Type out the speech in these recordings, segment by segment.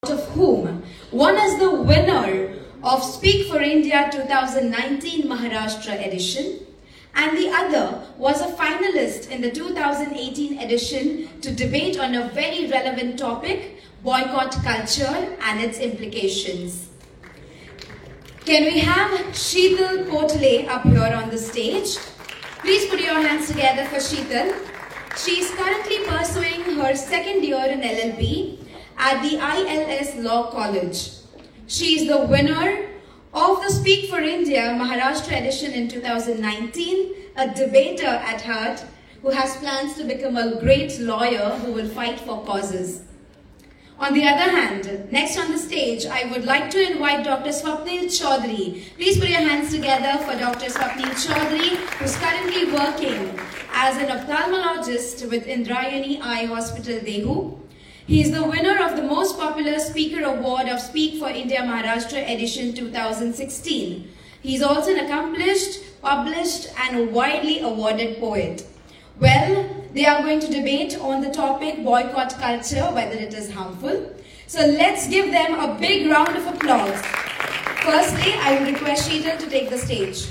of whom one is the winner of Speak for India 2019 Maharashtra edition, and the other was a finalist in the 2018 edition to debate on a very relevant topic, boycott culture and its implications. Can we have Sheetal Kotle up here on the stage? Please put your hands together for Sheetal. She is currently pursuing her second year in LLB at the ILS Law College. She is the winner of the Speak for India Maharashtra edition in 2019, a debater at heart who has plans to become a great lawyer who will fight for causes. On the other hand, next on the stage, I would like to invite Dr. Swapnil Chaudhary. Please put your hands together for Dr. Swapnil Chaudhary, who is currently working as an ophthalmologist with Indrayani Eye Hospital, Dehu. He is the winner of the most popular speaker award of Speak for India Maharashtra edition 2016. He is also an accomplished, published and widely awarded poet. Well, they are going to debate on the topic boycott culture, whether it is harmful. So let's give them a big round of applause. Firstly, I will request Sheetal to take the stage.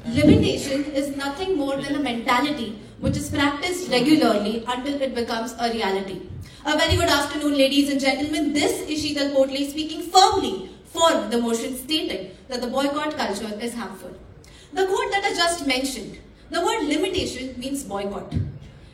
Limitation is nothing more than a mentality which is practiced regularly until it becomes a reality. A very good afternoon, ladies and gentlemen. This is Sheetal Kotle speaking firmly for the motion stating that the boycott culture is harmful. The quote that I just mentioned, the word limitation means boycott.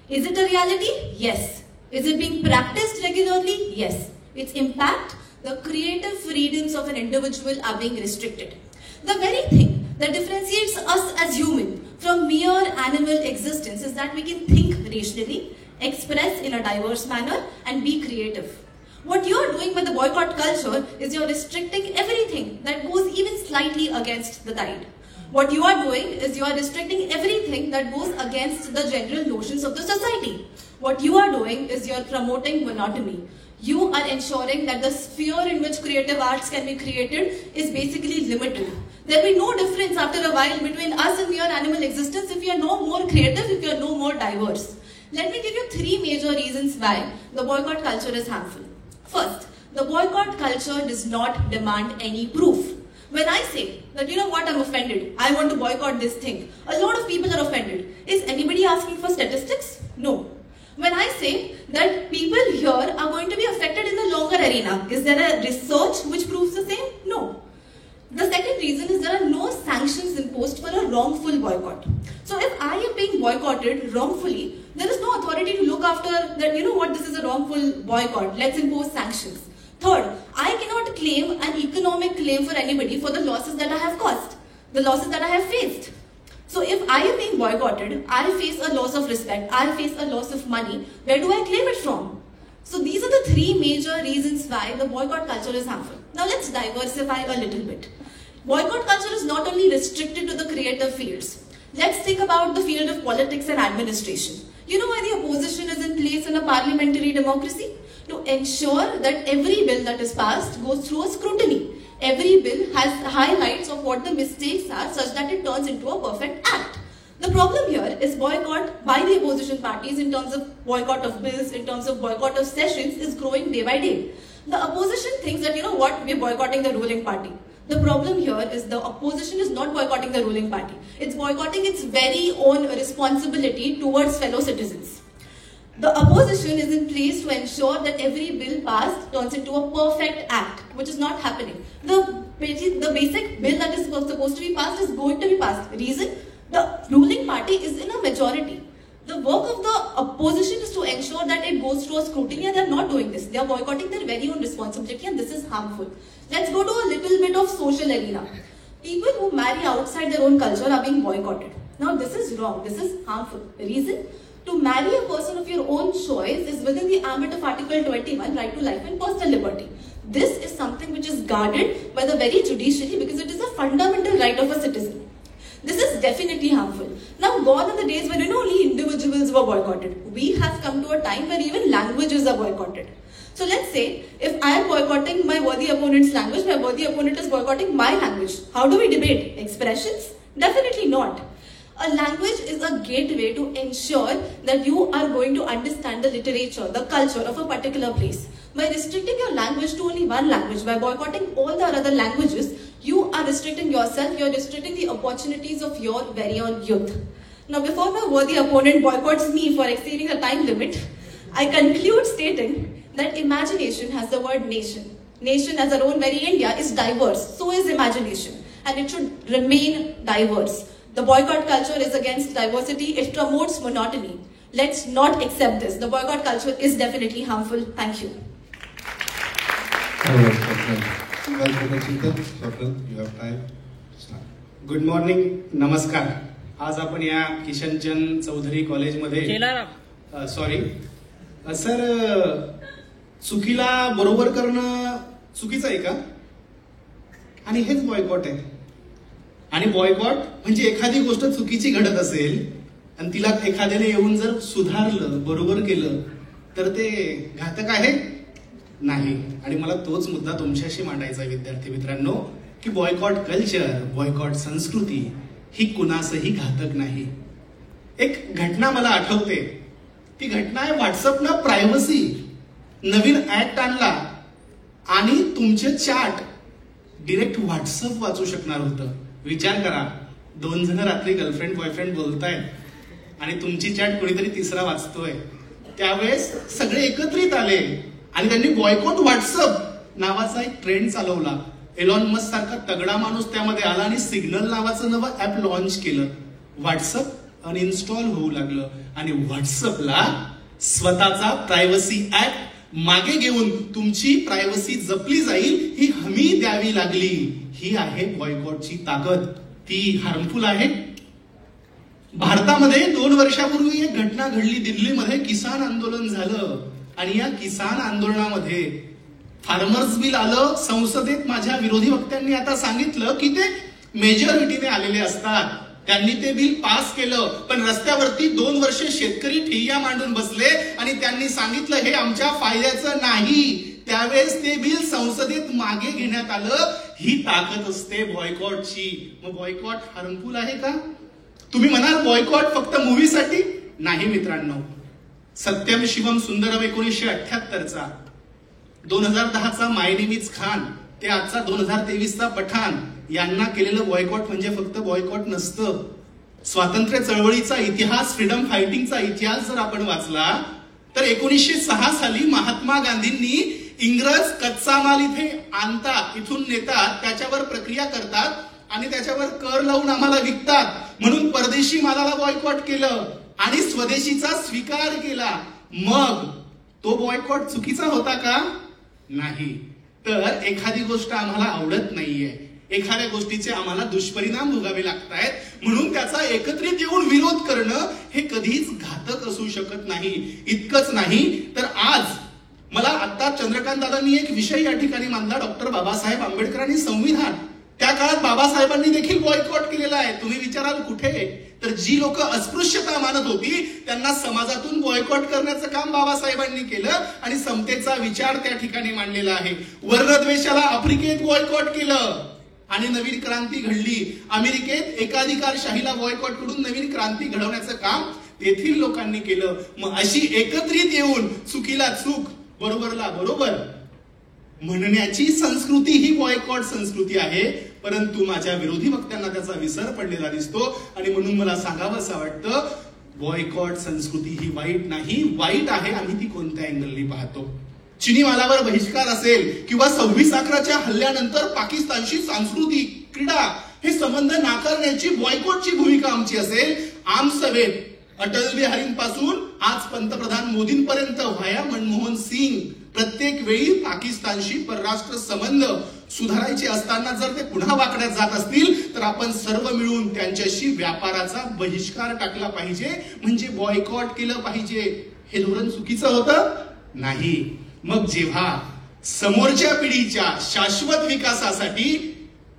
Is it a reality? Yes. Is it being practiced regularly? Yes. Its impact, the creative freedoms of an individual are being restricted. The very thing that differentiates us as human from mere animal existence is that we can think rationally, express in a diverse manner and be creative. What you are doing with the boycott culture is you are restricting everything that goes even slightly against the tide. What you are doing is you are restricting everything that goes against the general notions of the society. What you are doing is you are promoting monotony. You are ensuring that the sphere in which creative arts can be created is basically limited. There will be no difference after a while between us and mere animal existence if you are no more creative, if you are no more diverse. Let me give you three major reasons why the boycott culture is harmful. First, the boycott culture does not demand any proof. When I say that, you know what, I'm offended, I want to boycott this thing, a lot of people are offended. Is anybody asking for statistics? No. When I say that people here are going to be affected in the longer arena, is there a research which proves the same? No. The second reason is there are no sanctions imposed for a wrongful boycott. So if I am being boycotted wrongfully, there is no authority to look after that, you know what, this is a wrongful boycott, let's impose sanctions. Third, I cannot claim an economic claim for anybody for the losses that I have caused, the losses that I have faced. So if I am being boycotted, I face a loss of respect, I face a loss of money, where do I claim it from? So these are the three major reasons why the boycott culture is harmful. Now let's diversify a little bit. Boycott culture is not only restricted to the creative fields. Let's think about the field of politics and administration. You know why the opposition is in place in a parliamentary democracy? To ensure that every bill that is passed goes through a scrutiny. Every bill has highlights of what the mistakes are such that it turns into a perfect act. The problem here is boycott by the opposition parties in terms of boycott of bills, in terms of boycott of sessions is growing day by day. The opposition thinks that, you know what, we're boycotting the ruling party. The problem here is the opposition is not boycotting the ruling party. It's boycotting its very own responsibility towards fellow citizens. The opposition is in place to ensure that every bill passed turns into a perfect act, which is not happening. The basic bill that is supposed to be passed is going to be passed. Reason? The ruling party is in a majority. The work of the opposition is to ensure that it goes through a scrutiny, and they are not doing this. They are boycotting their very own responsibility, and this is harmful. Let's go to a little bit of social arena. People who marry outside their own culture are being boycotted. Now this is wrong. This is harmful. Reason? To marry a person of your own choice is within the ambit of Article 21, right to life and personal liberty. This is something which is guarded by the very judiciary because it is a fundamental right of a citizen. This is definitely harmful. Now gone are the days when only individuals were boycotted. We have come to a time where even languages are boycotted. So let's say if I am boycotting my worthy opponent's language, my worthy opponent is boycotting my language. How do we debate? Expressions? Definitely not. A language is a gateway to ensure that you are going to understand the literature, the culture of a particular place. By restricting your language to only one language, by boycotting all the other languages, you are restricting yourself, you are restricting the opportunities of your very own youth. Now, before my worthy opponent boycotts me for exceeding the time limit, I conclude stating that imagination has the word nation. Nation, as our own very India, is diverse. So is imagination. And it should remain diverse. The boycott culture is against diversity. It promotes monotony. Let's not accept this. The boycott culture is definitely harmful. Thank you. Good morning, नमस्कार. आज आपण या किशनचंद चौधरी कॉलेजमध्ये sorry sir, चुकीला बरोबर करणं चुकीचं आहे का? आणि हेच बॉयकॉट आहे. आणि बॉयकॉट म्हणजे एखादी गोष्ट चुकीची घडत असेल आणि तिला एखाद्याने येऊन जर सुधारलं, बरोबर केलं, तर ते घातक आहे नाही. आणि मला तोच मुद्दा तुमच्याशी मांडायचा आहे विद्यार्थी मित्रांनो, की बॉयकॉट कल्चर, बॉयकॉट संस्कृती ही कुणासही घातक नाही. एक घटना मला आठवते. ती घटना आहे व्हॉट्सअपनं प्रायव्हसी नवीन ऍक्ट आणला आणि तुमचे चॅट डिरेक्ट व्हॉट्सअप वाचू शकणार होतं. विचार करा, 2 जण रात्री गर्लफ्रेंड बॉयफ्रेंड बोलतायत आणि तुमची चॅट कोणीतरी तिसरा वाचतोय. त्यावेळेस सगळे एकत्रित आले आणि त्यांनी बॉयकॉट व्हॉट्सअप नावाचा एक ट्रेंड चालवला. एलॉन मस्क सारखा तगडा माणूस त्यामध्ये आला आणि सिग्नल नावाचं नवं ऍप लॉन्च केलं. व्हॉट्सअप अनइन्स्टॉल होऊ लागलं आणि व्हॉट्सअपला स्वतःचा प्रायव्हसी ऍक्ट मागे घेऊन तुमची प्रायव्हसी जपली जाईल ही हमी द्यावी लागली. ही आहे बॉयकॉटची ताकद. ती हार्मफुल आहे. भारतामध्ये 2 वर्षापूर्वी एक घटना घडली. दिल्लीमध्ये किसान आंदोलन झालं आणि या किसान आंदोलनामध्ये फार्मर्स बिल आलं. संसदेत माझ्या विरोधी वक्त्यांनी आता सांगितलं की ते मेजॉरिटीने आलेले असतात. त्यांनी ते बिल पास केलं, पण रस्त्यावरती 2 वर्ष शेतकरी ठिय्या मांडून बसले आणि त्यांनी सांगितलं हे आमच्या फायद्याचं नाही. त्यावेळेस ते बिल संसदेत मागे घेण्यात आलं. ही ताकद असते बॉयकॉटची. मग बॉयकॉट हार्मफुल आहे का? तुम्ही म्हणाल बॉयकॉट फक्त मूवीसाठी नाही मित्रांनो. सत्यम शिवम सुंदरम 1978चा, 2010चा माय नेम इज खान ते आजचा 2023चा पठाण यांना केलेलं बॉयकॉट म्हणजे फक्त बॉयकॉट नसतं. स्वातंत्र्य चळवळीचा इतिहास, फ्रीडम फायटिंगचा इतिहास जर आपण वाचला तर 1906 साली महात्मा गांधींनी इंग्रज कच्चा माल इथे आणतात, इथून नेतात, त्याच्यावर प्रक्रिया करतात आणि त्याच्यावर कर लावून आम्हाला विकतात. म्हणून परदेशी मालाला बॉयकॉट केलं आणि स्वदेशीचा स्वीकार केला. मग तो बॉयकॉट चुकीचा होता का? नाही. तर एखादी गोष्ट आम्हाला आवडत नाहीये, एखाद्या गोष्टीचे आम्हाला दुष्परिणाम भोगावे लागतायत, म्हणून त्याचा एकत्रित येऊन विरोध करणं हे कधीच घातक असू शकत नाही. इतकंच नाही तर आज मला आता चंद्रकांत दादांनी एक विषय या ठिकाणी मांडला, डॉक्टर बाबासाहेब आंबेडकरांनी संविधान. त्या काळात बाबासाहेबांनी देखील बॉयकॉट केलेला आहे. तुम्ही विचाराल कुठे? तर जी लोक अस्पृश्यता मानत होती त्यांना समाजातून बॉयकॉट करण्याचं काम बाबासाहेबांनी केलं आणि समतेचा विचार त्या ठिकाणी मांडलेला आहे. वर्णद्वेषाला आफ्रिकेत बॉयकॉट केलं आणि नवीन क्रांती घडली. अमेरिकेत एकाधिकारशाहीला बॉयकॉट करून नवीन क्रांती घडवण्याचं काम तेथील लोकांनी केलं. मग अशी एकत्रित येऊन चुकीला चूक, बरोबरला बरोबर म्हणण्याची संस्कृती ही बॉयकॉट संस्कृती आहे. परंतु माझ्या विरोधी वक्त्यांना त्याचा विसर पडलेला दिसतो आणि म्हणून मला सांगावं असं वाटतं, बॉयकॉट संस्कृती ही वाईट नाही. वाईट आहे आम्ही ती कोणत्या अँगलनी पाहतो. चिनी मालावर बहिष्कार असेल किंवा 26/11च्या हल्ल्यानंतर पाकिस्तानशी सांस्कृतिक, क्रीडा हे संबंध नाकारण्याची बॉयकॉटची भूमिका आमची असेल. आमसभेत अटल बिहारींपासून आज पंतप्रधान मोदींपर्यंत व्हाया मनमोहन सिंग प्रत्येक वेळी पाकिस्तानशी परराष्ट्र संबंध सुधारायचे असताना जर ते पुन्हा वाकड्यात जात असतील तर आपण सर्व मिळून त्यांच्याशी व्यापाराचा बहिष्कार टाकला पाहिजे, म्हणजे बॉयकॉट केलं पाहिजे. हे धोरण चुकीचं होतं नाही. मग जेव्हा समोरच्या पिढीच्या शाश्वत विकासासाठी,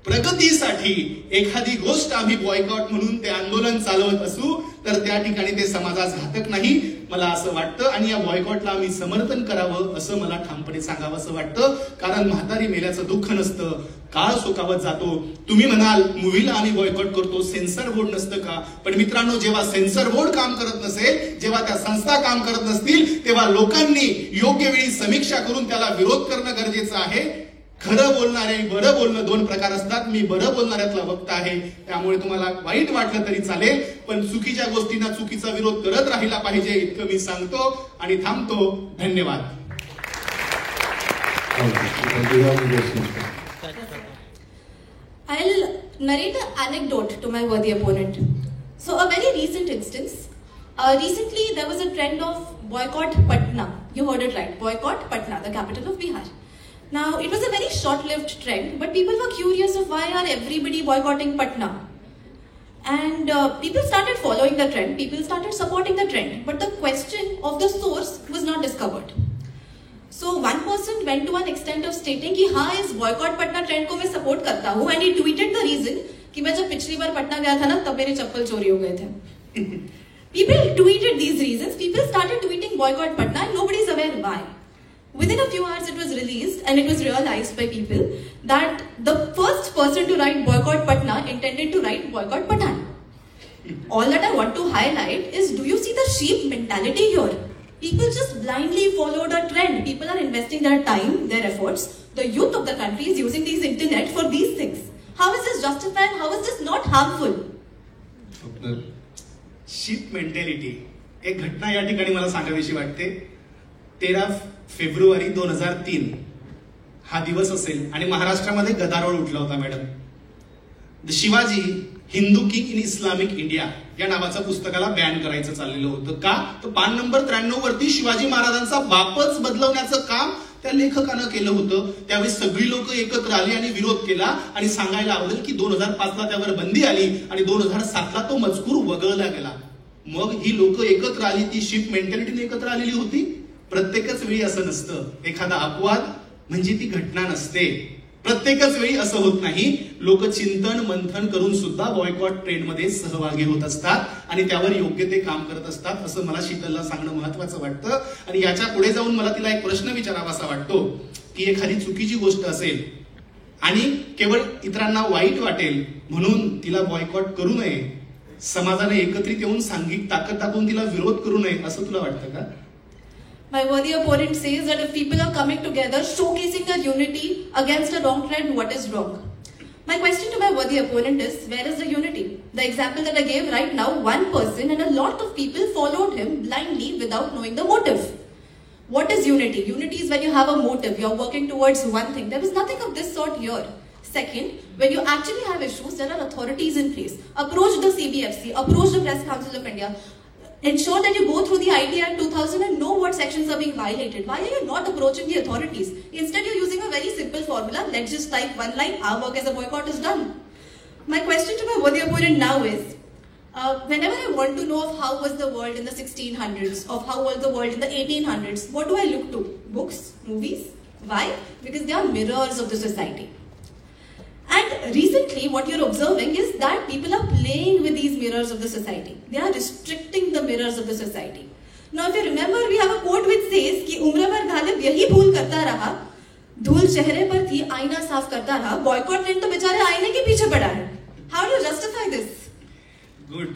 प्रगतीसाठी एखादी गोष्ट आम्ही बॉयकॉट म्हणून ते आंदोलन चालवत असू तर त्या ठिकाणी ते समाजास घातक नाही. मला असं वाटतं आणि या बॉयकॉटला आम्ही समर्थन करावं असं मला ठामपणे सांगावं असं वाटतं. कारण म्हातारी मेल्याचं दुःख नसतं, काळ सोकावत जातो. तुम्ही म्हणाल मूवीला आम्ही बॉयकॉट करतो, सेन्सर बोर्ड नसतं का? पण मित्रांनो, जेव्हा सेन्सर बोर्ड काम करत नसेल, जेव्हा त्या संस्था काम करत नसतील, तेव्हा लोकांनी योग्य वेळी समीक्षा करून त्याला विरोध करणं गरजेचं आहे. खरं बोलणारे बरं बोलणं दोन प्रकार असतात. मी बरं बोलणाऱ्यातला वक्ता आहे, त्यामुळे तुम्हाला वाईट वाटलं तरी चालेल, पण चुकीच्या गोष्टींना चुकीचा विरोध करत राहिला पाहिजे इतकं मी सांगतो आणि थांबतो. धन्यवाद. I'll narrate an anecdote to my worthy opponent. So, a very recent instance. Recently, there was a trend of boycott Patna. You heard it right. Boycott Patna, the capital of Bihar. Now, it was a very short-lived trend, but people were curious of why are everybody boycotting Patna. And people started following the trend. People started supporting the trend. But the question of the source was not discovered. So one person went to an extent of stating कि हाँ इस boycott Patna trend को मैं support करता हूँ, and he tweeted the reason कि मैं जब पिछली बार पटना गया था ना तब मेरे चप्पल चोरी हो गए थे. People tweeted these reasons. People started tweeting boycott Patna and nobody is aware why. Within a few hours it was released and it was realized by people that the first person to write boycott Patna intended to write boycott Patan. All that I want to highlight is, do you see the sheep mentality here? People just blindly followed a trend. People are investing their time, their efforts. The youth of the country is using these internet for these things. How is this justified? How is this not harmful? Sheep mentality एक घटना या ठिकाणी मला सांगावीशी वाटते. 13 फेब्रुवारी 2003 हा दिवस असेल आणि महाराष्ट्रामध्ये गदारोळ उठला होता. Madam, the Shivaji Hindu king in Islamic India या नावाच्या पुस्तकाला बॅन करायचं चाललेलं होतं. का? तर पान नंबर 93 वरती शिवाजी महाराजांचा बापच बदलवण्याचं काम त्या लेखकानं केलं होतं. त्यावेळी सगळी लोक एकत्र आली आणि विरोध केला आणि सांगायला आवडेल की 2005ला त्यावर बंदी आली आणि 2007ला तो मजकूर वगळला गेला. मग ही लोक एकत्र आली, ती शिप मेंटॅलिटीने एकत्र आलेली होती. प्रत्येकच वेळी असं नसतं. एखादा अपवाद म्हणजे ती घटना नसते. प्रत्येकच वेळी असं होत नाही. लोक चिंतन मंथन करून सुद्धा बॉयकॉट ट्रेंडमध्ये सहभागी होत असतात आणि त्यावर योग्य ते काम करत असतात असं मला शीतलला सांगणं महत्वाचं वाटतं. आणि याच्या पुढे जाऊन मला तिला एक प्रश्न विचारावासा वाटतो की एखादी चुकीची गोष्ट असेल आणि केवळ इतरांना वाईट वाटेल म्हणून तिला बॉयकॉट करू नये, समाजाने एकत्रित येऊन सांघिक ताकद दाखवून तिला विरोध करू नये असं तुला वाटतं का? My worthy opponent says that if people are coming together, showcasing their unity against a wrong trend, what is wrong? My question to my worthy opponent is, where is the unity? The example that I gave right now, one person and a lot of people followed him blindly without knowing the motive. What is unity? Unity is when you have a motive, you're working towards one thing. There was nothing of this sort here. Second, when you actually have issues, there are authorities in place. Approach the CBFC, approach the Press Council of India. Ensure that you go through the IT Act 2000 and know what sections are being violated. Why are you not approaching the authorities? Instead, you're using a very simple formula. Let's just type one line, our work as a boycott is done. My question to my worthy opponent now is, whenever I want to know of how was the world in the 1600s, of how was the world in the 1800s, what do I look to? Books? Movies? Why? Because they are mirrors of the society. And recently, what you're observing is that people are playing with these mirrors of the society. They are restricting the mirrors of the society. Now, if you remember, we have a quote which says कि उम्र भर गालिब यही भूल करता रहा, धूल चेहरे पर थी, आईना साफ करता रहा. बॉयकॉट ट्रेंड तो बेचारे आईने के पीछे पड़ा है. How do you justify this? Good.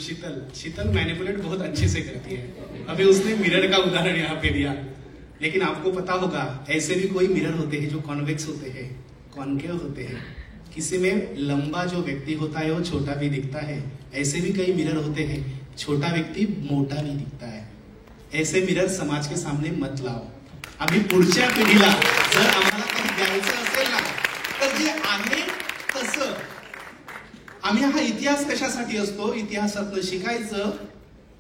Sheetal manipulate बहुत अच्छे से करती है. अभी उसने मिरर का उदाहरण यहाँ पे दिया, लेकिन आपको पता होगा ऐसे भी कोई मिरर होते हैं जो कॉन्वेक्स होते हैं, कॉन्केव होते हैं. किसी में लंबा जो व्यक्ति होता है वो छोटा भी दिखता है. ऐसे भी कई मिरर होते हैं, छोटा व्यक्ति मोठा भी दिखता है. ऐसे मिरर समाज के सामने मत लाओ. आम्ही पुढच्या पिढीला जर आम्हाला काही द्यायचं असेल ना तर जे आहे तसं. आम्ही हा इतिहास कशासाठी असतो? इतिहासातलं शिकायचं,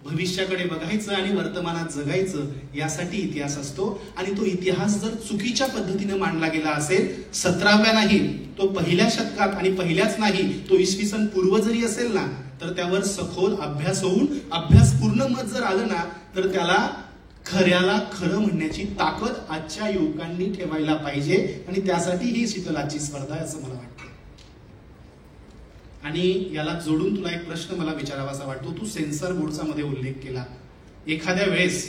भविष्याकडे बघायचं आणि वर्तमानात जगायचं, यासाठी इतिहास असतो. आणि तो इतिहास जर चुकीच्या पद्धतीने मांडला गेला असेल, 17व्या नाही तो पहिल्या शतकात आणि पहिल्याच नाही तो इसवी सन पूर्व जरी असेल ना, तर त्यावर सखोल अभ्यास होऊन अभ्यासपूर्ण मत जर आलं ना तर त्याला खऱ्याला खरं म्हणण्याची ताकद आजच्या युवकांनी ठेवायला पाहिजे. आणि त्यासाठी ही शीतलाची स्पर्धा आहे असं मला वाटतं. आणि याला जोडून तुला एक प्रश्न मला विचारावासा वाटतो. तू सेन्सर बोर्डचा मध्ये उल्लेख केला. एखाद्या वेळेस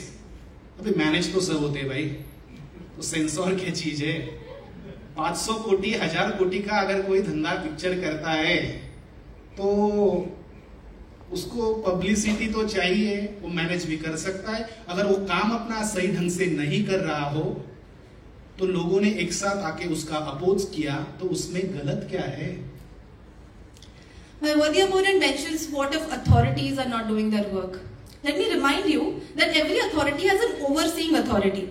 अभी मैनेज तो सब होते हैं भाई, तो सेंसर क्या चीज है? 500 कोटी 1000 कोटी का अगर कोई धंधा पिक्चर करता है तो उसको पब्लिसिटी तो चाहिए, वो मैनेज भी कर सकता है। अगर वो काम अपना सही ढंग से नहीं कर रहा हो तो लोगों ने एक साथ आके उसका अपोज किया, तो उसमें गलत क्या है? My worthy opponent mentions what if authorities are not doing their work. Let me remind you that every authority has an overseeing authority.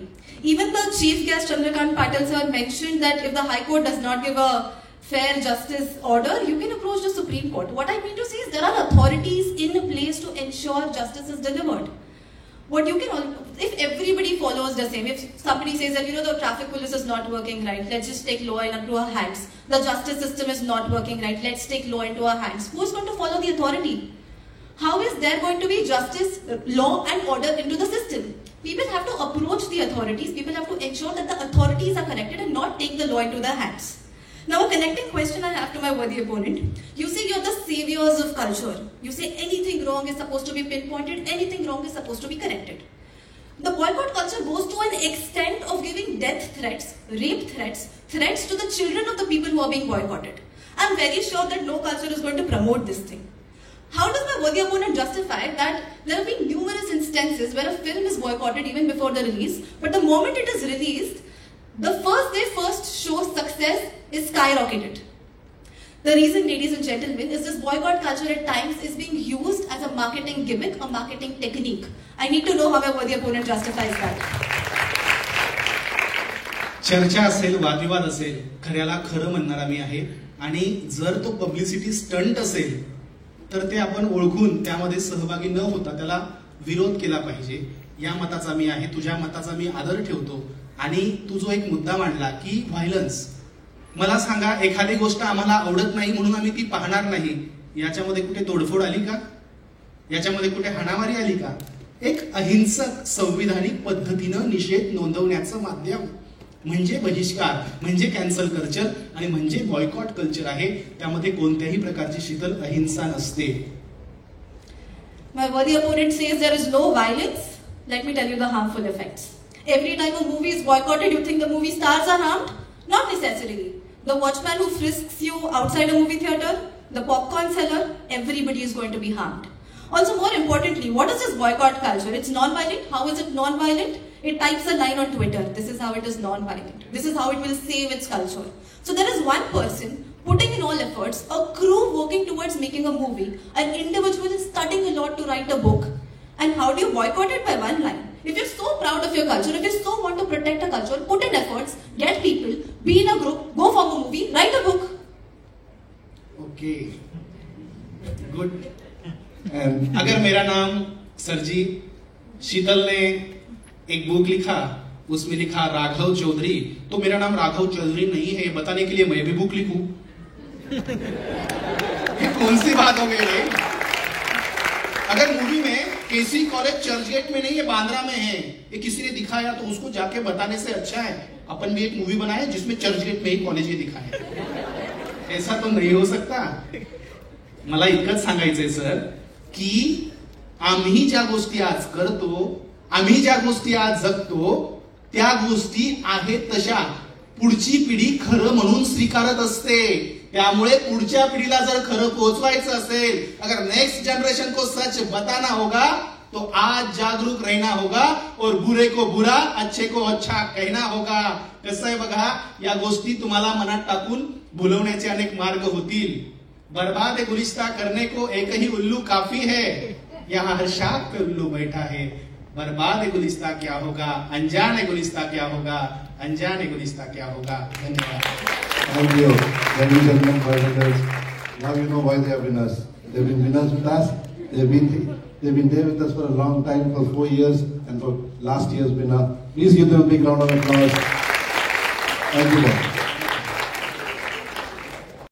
Even the chief guest Chandrakant Patil sir mentioned that if the High Court does not give a fair justice order, you can approach the Supreme Court. What I mean to say is there are authorities in place to ensure justice is delivered. What you can, if everybody follows the same, if somebody says that, the traffic police is not working right, let's just take law into our hands. The justice system is not working right, let's take law into our hands. Who is going to follow the authority? How is there going to be justice, law and order into the system? People have to approach the authorities, people have to ensure that the authorities are connected and not take the law into their hands. Now a connecting question I have to my worthy opponent. You say you're the saviors of culture. You say anything wrong is supposed to be pinpointed, anything wrong is supposed to be corrected. The boycott culture goes to an extent of giving death threats, rape threats, threats to the children of the people who are being boycotted. I'm very sure that no culture is going to promote this thing. How does my worthy opponent justify that there have been numerous instances where a film is boycotted even before the release, but the moment it is released, the first day, first show success is skyrocketed. The reason, ladies and gentlemen, is this boycott culture at times is being used as a marketing gimmick, a marketing technique. I need to know how my worthy opponent justifies that. चर्चा असेल, वादविवाद असेल, खऱ्याला खरं म्हणणारा मी आहे, आणि जर तो publicity stunt असेल तर ते आपण ओळखून त्यामध्ये सहभागी न होता त्याला विरोध केला पाहिजे. या मताचा मी आहे, तुझ्या मताचा मी आदर ठेवतो. आणि तू जो एक मुद्दा मांडला की व्हायलन्स, मला सांगा, एखादी गोष्ट आम्हाला आवडत नाही म्हणून आम्ही ती पाहणार नाही, याच्यामध्ये कुठे तोडफोड आली का? याच्यामध्ये कुठे हाणामारी आली का? एक अहिंसक संविधानिक पद्धतीनं निषेध नोंदवण्याचं माध्यम म्हणजे बहिष्कार, म्हणजे कॅन्सल कल्चर आणि म्हणजे बॉयकॉट कल्चर आहे. त्यामध्ये कोणत्याही प्रकारची शीतल अहिंसा नसते. My worthy opponent says there is no violence. Let me tell you the harmful effects. Every time a movie is boycotted, you think the movie stars are harmed? Not necessarily. The watchman who frisks you outside a movie theater, the popcorn seller, everybody is going to be harmed. Also, more importantly, what is this boycott culture? It's non-violent. How is it non-violent? It types a line on Twitter. This is how it is non-violent. This is how it will save its culture. So there is one person putting in all efforts, a crew working towards making a movie, an individual is studying a lot to write a book. And how do you boycott it? By one line. If you're so proud of your culture, if you so want to protect a culture, put in efforts, get people, be in a group, go form a movie, write a book. Okay. Good. अगर मेरा नाम सरजी शीतल ने एक book लिखा, उसमें लिखा राघव चौधरी, तो मेरा नाम राघव चौधरी नहीं है ये बताने के लिए मैं भी बुक लिखूं? कौन सी बात हो गई? अगर मूवी में केसी कॉलेज चर्चगेट में नहीं है, बांद्रा में है, ये किसी ने दिखाया तो उसको जाके बताने से अच्छा है अपन भी एक मूवी बनाए जिसमें चर्चगेट में ही कॉलेज ही दिखाए. ऐसा तो नहीं हो सकता. मला इतकंच सांगायचंय सर की आम्ही ज्या गोष्टी आज करतो, आम्ही ज्या गोष्टी आज जगतो, त्या गोष्टी आहेत तशा पुढची पिढी खरं म्हणून स्वीकारत असते. त्यामुळे पुढच्या पिढीला जर खरं पोहोचवायचं असेल, अगर नेक्स्ट जनरेशन को सच बताना होगा तो आज जागरूक रहना होगा और बुरे को बुरा, अच्छे को अच्छा कहना होगा. कसं आहे बघा, या गोष्टी तुम्हाला मनात टाकून भुलवण्याचे अनेक मार्ग होतील. बर्बाद गुलिस्ता करने को एक ही उल्लू काफी है, यहाँ हर शाख पे उल्लू बैठा है. बर्बाद गुलिस्ता क्या होगा, अनजाने गुलिस्ता क्या होगा, अनजाने गुलिस्ता क्या होगा. धन्यवाद. Thank you, ladies and gentlemen, boys and girls. Now you know why they have winners. They've been winners with us. They've been there with us for a long time, for 4 years, and for last year's winner. Please give them a big round of applause. Thank you.